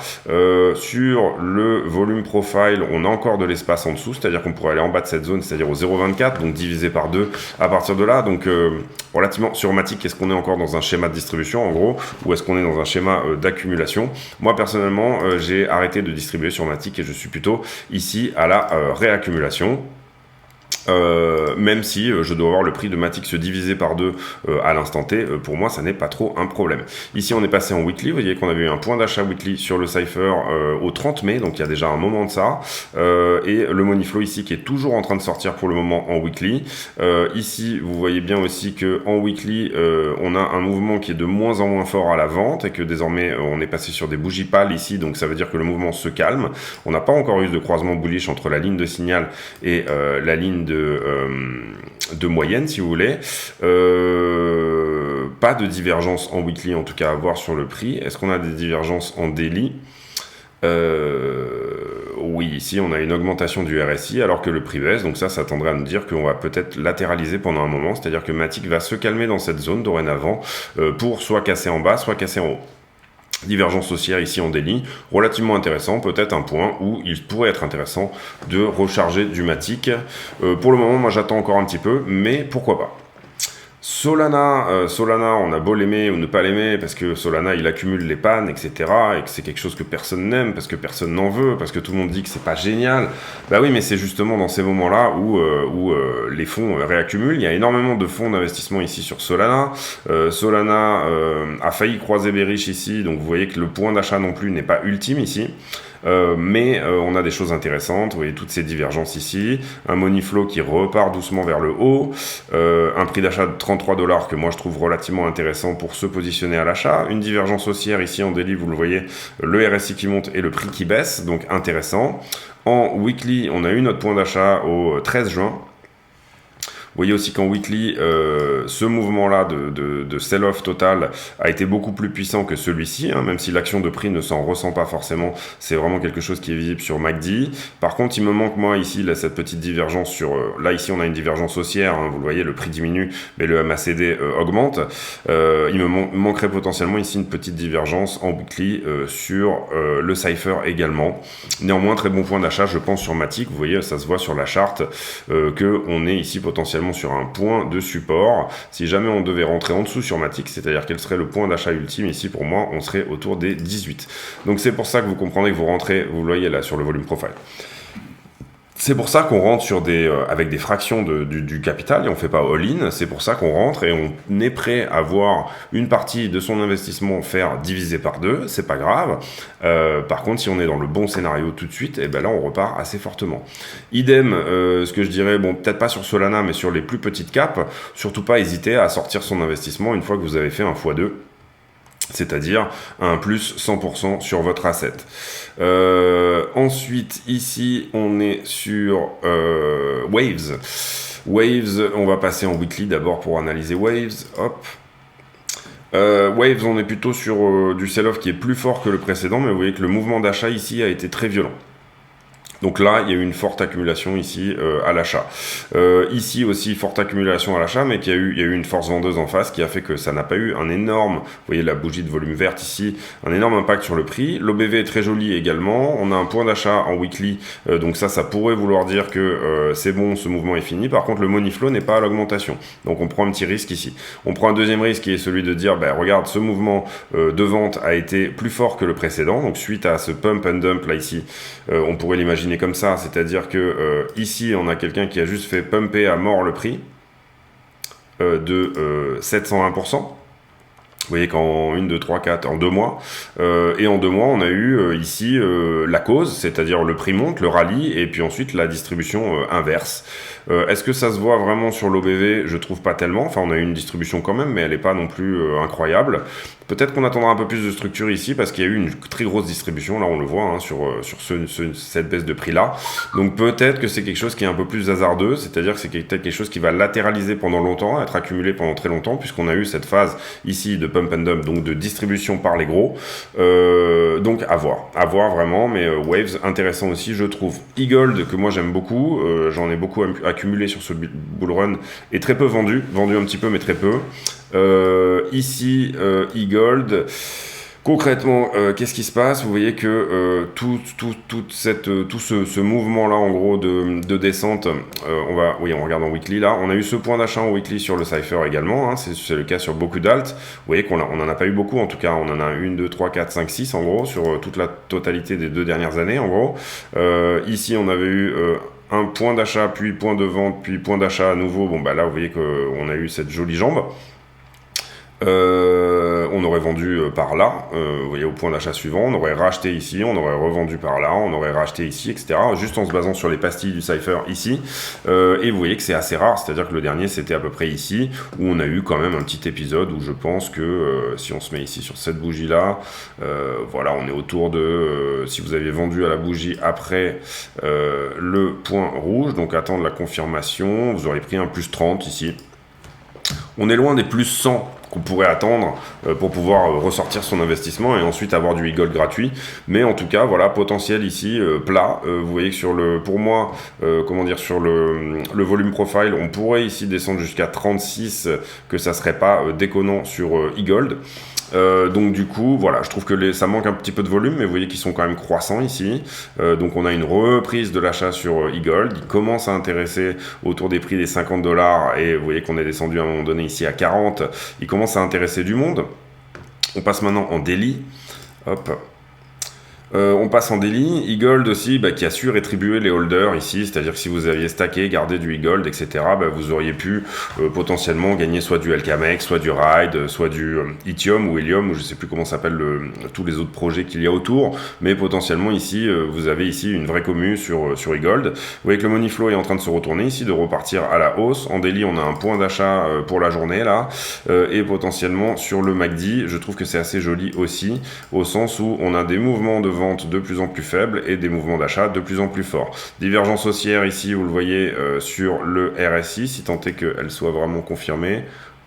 Sur le volume profile, on a encore de l'espace en dessous, c'est-à-dire qu'on pourrait aller en bas de cette zone, c'est-à-dire au 0,24, donc divisé par 2 à partir de là. Donc relativement sur Matic, est-ce qu'on est encore dans un schéma de distribution en gros, ou est-ce qu'on est dans un schéma d'accumulation? Moi personnellement, j'ai arrêté de distribuer sur Matic et je suis plutôt ici à la réaccumulation. Même si je dois voir le prix de Matic se diviser par 2 à l'instant T, pour moi ça n'est pas trop un problème. Ici on est passé en weekly, vous voyez qu'on avait eu un point d'achat weekly sur le Cypher au 30 mai, donc il y a déjà un moment de ça, et le money flow ici qui est toujours en train de sortir pour le moment en weekly. Ici vous voyez bien aussi que en weekly on a un mouvement qui est de moins en moins fort à la vente, et que désormais on est passé sur des bougies pâles ici, donc ça veut dire que le mouvement se calme. On n'a pas encore eu de croisement bullish entre la ligne de signal et la ligne de moyenne, si vous voulez. Pas de divergence en weekly, en tout cas à voir sur le prix. Est-ce qu'on a des divergences en daily? Oui, ici on a une augmentation du RSI alors que le prix baisse, donc ça tendrait à nous dire qu'on va peut-être latéraliser pendant un moment, c'est-à-dire que Matic va se calmer dans cette zone dorénavant pour soit casser en bas, soit casser en haut. Divergence haussière ici en daily, relativement intéressant, peut-être un point où il pourrait être intéressant de recharger du Matic. Pour le moment, moi j'attends encore un petit peu, mais pourquoi pas. Solana, on a beau l'aimer ou ne pas l'aimer, parce que Solana il accumule les pannes, etc. et que c'est quelque chose que personne n'aime, parce que personne n'en veut, parce que tout le monde dit que c'est pas génial. Bah oui, mais c'est justement dans ces moments-là où les fonds réaccumulent. Il y a énormément de fonds d'investissement ici sur Solana. Solana a failli croiser bearish ici, donc vous voyez que le point d'achat non plus n'est pas ultime ici. Mais on a des choses intéressantes, vous voyez toutes ces divergences ici, un money flow qui repart doucement vers le haut, un prix d'achat de 33$ que moi je trouve relativement intéressant pour se positionner à l'achat, une divergence haussière ici en daily, vous le voyez, le RSI qui monte et le prix qui baisse, donc intéressant. En weekly, on a eu notre point d'achat au 13 juin. voyez aussi qu'en weekly, ce mouvement-là de sell-off total a été beaucoup plus puissant que celui-ci, hein, même si l'action de prix ne s'en ressent pas forcément, c'est vraiment quelque chose qui est visible sur MACD. Par contre, il me manque moi ici là, cette petite divergence sur... là ici on a une divergence haussière, hein, vous le voyez, le prix diminue, mais le MACD augmente. Il me manquerait potentiellement ici une petite divergence en weekly sur le Cypher également. Néanmoins, très bon point d'achat, je pense, sur Matic. Vous voyez, ça se voit sur la charte qu'on est ici potentiellement sur un point de support. Si jamais on devait rentrer en dessous sur Matic, c'est-à-dire quel serait le point d'achat ultime ici, pour moi, on serait autour des 18. Donc c'est pour ça que vous comprenez que vous rentrez, vous le voyez là sur le volume profile. C'est pour ça qu'on rentre sur avec des fractions du capital et on ne fait pas all-in. C'est pour ça qu'on rentre et on est prêt à voir une partie de son investissement faire diviser par 2. C'est pas grave. Par contre, si on est dans le bon scénario tout de suite, et ben là, on repart assez fortement. Idem, ce que je dirais, bon, peut-être pas sur Solana, mais sur les plus petites caps, surtout pas hésiter à sortir son investissement une fois que vous avez fait un x2. C'est-à-dire un plus 100% sur votre asset. Ensuite, ici, on est sur Waves. Waves, on va passer en weekly d'abord pour analyser Waves. Hop. Waves, on est plutôt sur du sell-off qui est plus fort que le précédent, mais vous voyez que le mouvement d'achat ici a été très violent. Donc là, il y a eu une forte accumulation ici à l'achat. Ici aussi, forte accumulation à l'achat, mais il y a eu une force vendeuse en face qui a fait que ça n'a pas eu un énorme, vous voyez la bougie de volume verte ici, un énorme impact sur le prix. L'OBV est très joli également. On a un point d'achat en weekly, donc ça pourrait vouloir dire que c'est bon, ce mouvement est fini. Par contre, le money flow n'est pas à l'augmentation. Donc on prend un petit risque ici. On prend un deuxième risque qui est celui de dire, regarde, ce mouvement de vente a été plus fort que le précédent. Donc suite à ce pump and dump là ici, on pourrait l'imaginer comme ça, c'est-à-dire que ici on a quelqu'un qui a juste fait pumper à mort le prix de 701%. Vous voyez qu'en 1, 2, 3, 4, en 2 mois, et en 2 mois, on a eu ici la cause, c'est-à-dire le prix monte, le rallye, et puis ensuite la distribution inverse. Est-ce que ça se voit vraiment sur l'OBV? Je trouve pas tellement. Enfin, on a eu une distribution quand même, mais elle n'est pas non plus incroyable. Peut-être qu'on attendra un peu plus de structure ici, parce qu'il y a eu une très grosse distribution, là on le voit, hein, sur cette baisse de prix-là. Donc peut-être que c'est quelque chose qui est un peu plus hasardeux, c'est-à-dire que c'est peut-être quelque chose qui va latéraliser pendant longtemps, être accumulé pendant très longtemps, puisqu'on a eu cette phase ici de pump and dump, donc de distribution par les gros. Donc à voir vraiment, mais Waves intéressant aussi, je trouve. E-Gold, que moi j'aime beaucoup, j'en ai beaucoup accumulé sur ce bull run, et très peu vendu un petit peu, mais très peu. Ici, e-gold, concrètement, qu'est-ce qui se passe? Vous voyez que tout ce mouvement-là, en gros, de descente, on regarde en weekly, là, on a eu ce point d'achat en weekly sur le Cypher également, hein, c'est le cas sur beaucoup d'alt. Vous voyez qu'on n'en a pas eu beaucoup, en tout cas, on en a 1, 2, 3, 4, 5, 6, en gros, sur toute la totalité des 2 dernières années, en gros. Ici, on avait eu... un point d'achat, puis point de vente, puis point d'achat à nouveau. Bon, là, vous voyez qu'on a eu cette jolie jambe. On aurait vendu par là, vous voyez, au point d'achat suivant, on aurait racheté ici, on aurait revendu par là, on aurait racheté ici, etc. Juste en se basant sur les pastilles du Cypher ici. Et vous voyez que c'est assez rare, c'est-à-dire que le dernier c'était à peu près ici, où on a eu quand même un petit épisode où je pense que si on se met ici sur cette bougie-là, voilà, on est autour de, si vous aviez vendu à la bougie après le point rouge, donc attendre la confirmation, vous auriez pris un plus 30 ici. On est loin des plus 100 qu'on pourrait attendre pour pouvoir ressortir son investissement et ensuite avoir du e-gold gratuit. Mais en tout cas, voilà, potentiel ici plat. Vous voyez que sur pour moi, sur le volume profile, on pourrait ici descendre jusqu'à 36, que ça serait pas déconnant sur e-gold. Donc du coup, voilà, je trouve que ça manque un petit peu de volume, mais vous voyez qu'ils sont quand même croissants ici. Donc on a une reprise de l'achat sur e-gold. Il commence à intéresser autour des prix des $50 et vous voyez qu'on est descendu à un moment donné ici à 40. Il commence à intéresser du monde. On passe maintenant en daily. Hop. On passe en daily, e-gold aussi, qui a su rétribuer les holders ici, c'est-à-dire que si vous aviez stacké, gardé du e-gold, etc., vous auriez pu potentiellement gagner soit du Alcamex, soit du Ride, soit du Lithium ou Helium, ou je sais plus comment s'appellent tous les autres projets qu'il y a autour, mais potentiellement ici, vous avez ici une vraie commu sur e-gold. Vous voyez que le money flow est en train de se retourner ici, de repartir à la hausse. En daily, on a un point d'achat pour la journée là, et potentiellement sur le MACD, je trouve que c'est assez joli aussi, au sens où on a des mouvements de vente vente de plus en plus faibles et des mouvements d'achat de plus en plus forts. Divergence haussière ici, vous le voyez sur le RSI, si tant est qu'elle soit vraiment confirmée.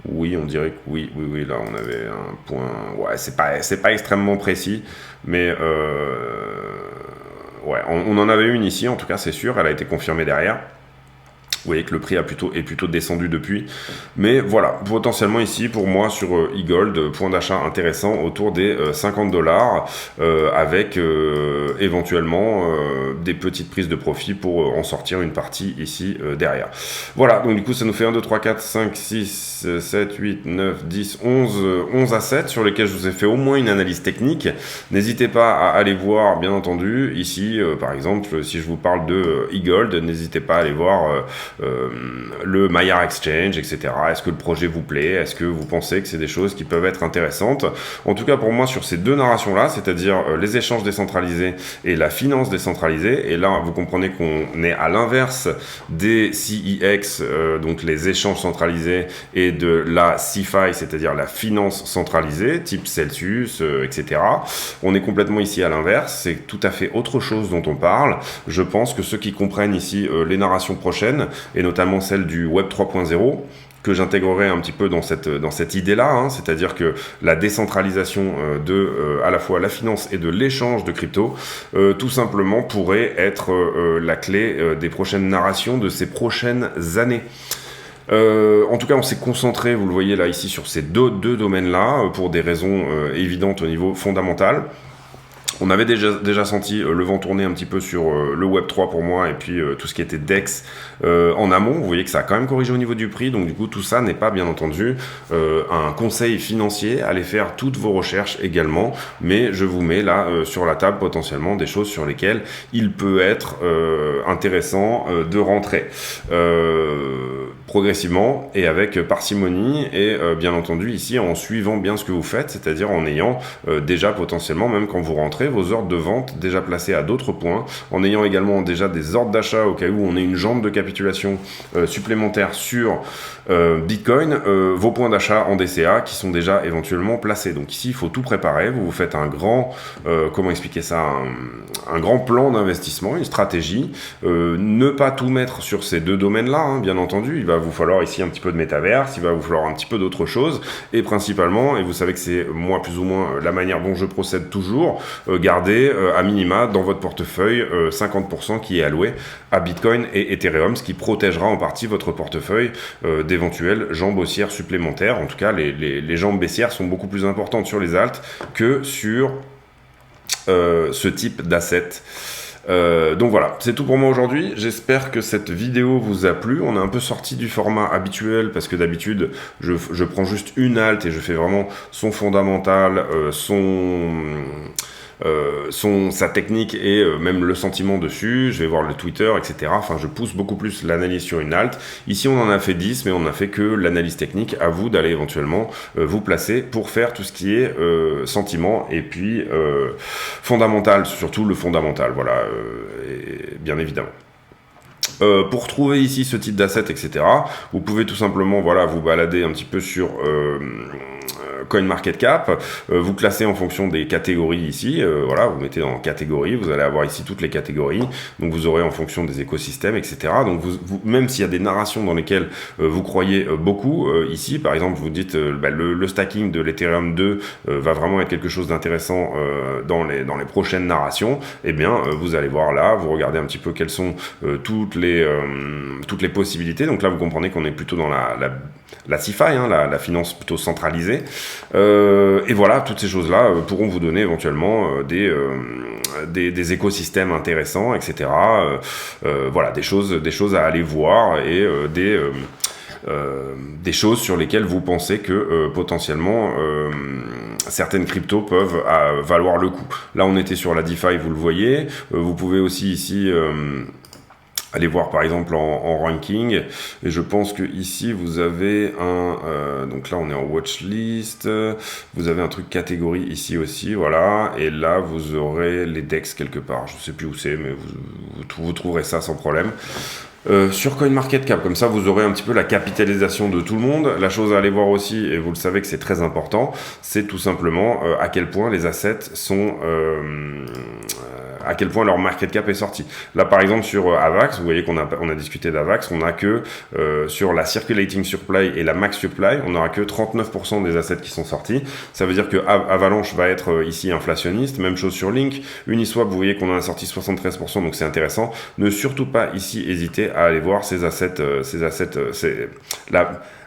Oui, on dirait que oui, là on avait un point, ouais, c'est pas extrêmement précis, mais ouais, on en avait une ici, en tout cas c'est sûr, elle a été confirmée derrière. Vous voyez que le prix est plutôt descendu depuis. Mais voilà, potentiellement ici, pour moi, sur eGold, point d'achat intéressant autour des $50, avec éventuellement des petites prises de profit pour en sortir une partie ici derrière. Voilà, donc du coup, ça nous fait 1, 2, 3, 4, 5, 6, 7, 8, 9, 10, 11 assets sur lesquels je vous ai fait au moins une analyse technique. N'hésitez pas à aller voir, bien entendu, ici, par exemple, si je vous parle de eGold, n'hésitez pas à aller voir le Maillard Exchange, etc. Est-ce que le projet vous plaît? Est-ce que vous pensez que c'est des choses qui peuvent être intéressantes? En tout cas, pour moi, sur ces deux narrations-là, c'est-à-dire les échanges décentralisés et la finance décentralisée, et là, vous comprenez qu'on est à l'inverse des CEX, donc les échanges centralisés, et de la CeFi, c'est-à-dire la finance centralisée, type Celsius, etc. On est complètement ici à l'inverse, c'est tout à fait autre chose dont on parle. Je pense que ceux qui comprennent ici les narrations prochaines, et notamment celle du Web 3.0, que j'intégrerai un petit peu dans cette idée-là, hein, c'est-à-dire que la décentralisation de à la fois la finance et de l'échange de crypto, tout simplement pourrait être la clé des prochaines narrations de ces prochaines années. En tout cas, on s'est concentré, vous le voyez là ici, sur ces deux domaines-là, pour des raisons évidentes au niveau fondamental. On avait déjà senti le vent tourner un petit peu sur le Web3 pour moi, et puis tout ce qui était DEX en amont. Vous voyez que ça a quand même corrigé au niveau du prix, donc du coup tout ça n'est pas bien entendu un conseil financier. Allez faire toutes vos recherches également, mais je vous mets là sur la table potentiellement des choses sur lesquelles il peut être intéressant de rentrer progressivement et avec parcimonie, et bien entendu ici en suivant bien ce que vous faites, c'est-à-dire en ayant déjà potentiellement, même quand vous rentrez, vos ordres de vente déjà placés à d'autres points, en ayant également déjà des ordres d'achat au cas où on ait une jambe de capitulation supplémentaire sur Bitcoin, vos points d'achat en DCA qui sont déjà éventuellement placés. Donc ici, il faut tout préparer. Vous faites un grand, comment expliquer ça, un grand plan d'investissement, une stratégie. Ne pas tout mettre sur ces deux domaines-là, hein, bien entendu. Il va vous falloir ici un petit peu de métaverse, il va vous falloir un petit peu d'autres choses, et principalement, et vous savez que c'est moi plus ou moins la manière dont je procède toujours, gardez à minima dans votre portefeuille 50% qui est alloué à Bitcoin et Ethereum, ce qui protégera en partie votre portefeuille d'éventuelles jambes haussières supplémentaires. En tout cas, les jambes baissières sont beaucoup plus importantes sur les alts que sur ce type d'asset. Donc voilà, c'est tout pour moi aujourd'hui. J'espère que cette vidéo vous a plu. On est un peu sorti du format habituel parce que d'habitude je prends juste une alt et je fais vraiment son fondamental, sa technique et même le sentiment dessus. Je vais voir le Twitter, etc. Enfin, je pousse beaucoup plus l'analyse sur une alt. Ici, on en a fait 10, mais on n'a fait que l'analyse technique. À vous d'aller éventuellement vous placer pour faire tout ce qui est sentiment et puis fondamental, surtout le fondamental. Voilà, et bien évidemment. Pour trouver ici ce type d'asset, etc., vous pouvez tout simplement vous balader un petit peu sur CoinMarketCap, vous classez en fonction des catégories ici, voilà, vous mettez en catégorie, vous allez avoir ici toutes les catégories, donc vous aurez en fonction des écosystèmes, etc. Donc même s'il y a des narrations dans lesquelles vous croyez beaucoup, ici par exemple vous dites le stacking de l'Ethereum 2 va vraiment être quelque chose d'intéressant dans les prochaines narrations, et bien vous allez voir là, vous regardez un petit peu quelles sont toutes les possibilités. Donc là vous comprenez qu'on est plutôt dans la CeFi, hein, la finance plutôt centralisée, et voilà, toutes ces choses là pourront vous donner éventuellement des écosystèmes intéressants, etc. Voilà, des choses à aller voir, et des choses sur lesquelles vous pensez que potentiellement certaines cryptos peuvent valoir le coup. Là on était sur la DeFi, vous le voyez, vous pouvez aussi ici allez voir par exemple en ranking, et je pense que ici vous avez donc là on est en watchlist, vous avez un truc catégorie ici aussi, voilà, et là vous aurez les DEX quelque part, je sais plus où c'est, mais vous trouverez ça sans problème. Sur CoinMarketCap, comme ça vous aurez un petit peu la capitalisation de tout le monde. La chose à aller voir aussi, et vous le savez que c'est très important, c'est tout simplement à quel point les assets sont... à quel point leur market cap est sorti. Là, par exemple, sur AVAX, vous voyez qu'on a discuté d'AVAX, on a que sur la circulating supply et la max supply, on n'aura que 39% des assets qui sont sortis. Ça veut dire que Avalanche va être ici inflationniste. Même chose sur Link. Uniswap, vous voyez qu'on en a sorti 73%, donc c'est intéressant. Ne surtout pas ici hésiter à aller voir ces assets, c'est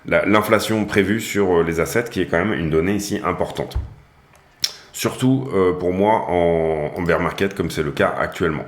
l'inflation prévue sur les assets qui est quand même une donnée ici importante. Surtout pour moi en bear market comme c'est le cas actuellement.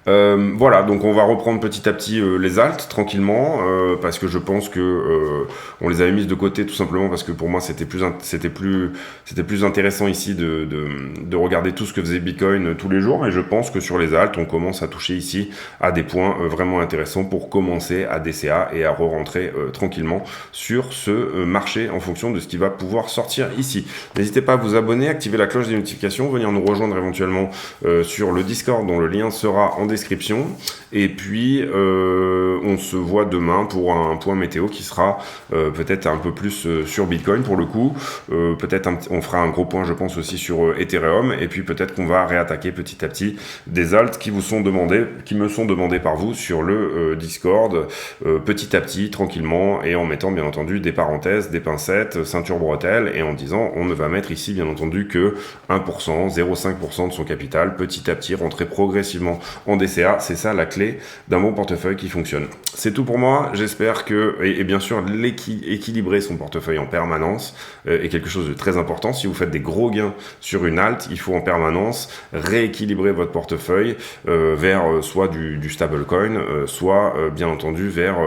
Voilà, donc on va reprendre petit à petit les alts tranquillement parce que je pense que on les avait mises de côté tout simplement parce que pour moi c'était plus intéressant ici de regarder tout ce que faisait Bitcoin tous les jours, et je pense que sur les alts on commence à toucher ici à des points vraiment intéressants pour commencer à DCA et à re-rentrer tranquillement sur ce marché en fonction de ce qui va pouvoir sortir ici. N'hésitez pas à vous abonner, activer la cloche des notifications, venir nous rejoindre éventuellement sur le Discord dont le lien sera en description, et puis on se voit demain pour un point météo qui sera peut-être un peu plus sur Bitcoin pour le coup, peut-être on fera un gros point je pense aussi sur Ethereum, et puis peut-être qu'on va réattaquer petit à petit des alts qui me sont demandés par vous sur le Discord, petit à petit, tranquillement, et en mettant bien entendu des parenthèses, des pincettes, ceinture bretelle, et en disant on ne va mettre ici bien entendu que 1%, 0,5% de son capital, petit à petit, rentrer progressivement en DCA, c'est ça la clé d'un bon portefeuille qui fonctionne. C'est tout pour moi, j'espère que, et bien sûr, équilibrer son portefeuille en permanence est quelque chose de très important. Si vous faites des gros gains sur une alt, il faut en permanence rééquilibrer votre portefeuille vers soit du stablecoin, soit bien entendu vers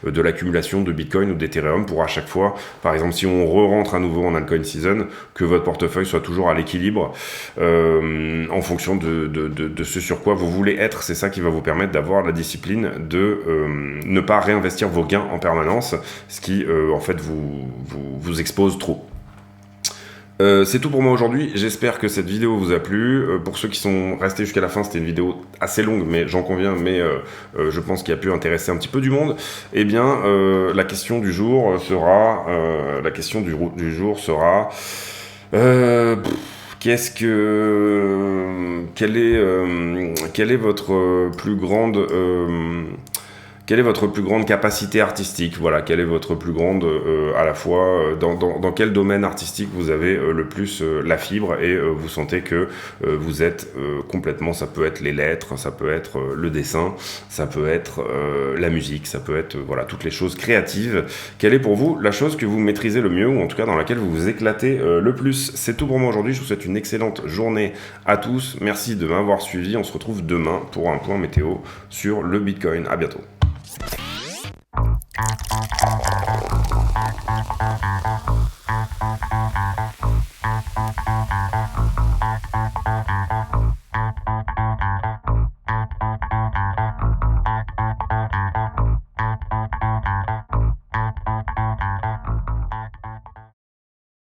de l'accumulation de Bitcoin ou d'Ethereum pour à chaque fois, par exemple, si on re-rentre à nouveau en altcoin season, que votre portefeuille soit toujours à l'équilibre en fonction de ce sur quoi vous voulez être. C'est ça qui va vous permettre d'avoir la discipline de ne pas réinvestir vos gains en permanence, ce qui en fait vous expose trop. C'est tout pour moi aujourd'hui, j'espère que cette vidéo vous a plu. Pour ceux qui sont restés jusqu'à la fin, c'était une vidéo assez longue, mais j'en conviens, mais je pense qu'il a pu intéresser un petit peu du monde. Eh bien, la question du jour sera... quelle est votre plus grande capacité artistique? Voilà, quelle est votre plus grande, à la fois, dans quel domaine artistique vous avez le plus la fibre, et vous sentez que vous êtes complètement, ça peut être les lettres, ça peut être le dessin, ça peut être la musique, ça peut être voilà, toutes les choses créatives. Quelle est pour vous la chose que vous maîtrisez le mieux, ou en tout cas dans laquelle vous vous éclatez le plus? C'est tout pour moi aujourd'hui, je vous souhaite une excellente journée à tous, merci de m'avoir suivi, on se retrouve demain pour un point météo sur le Bitcoin, à bientôt.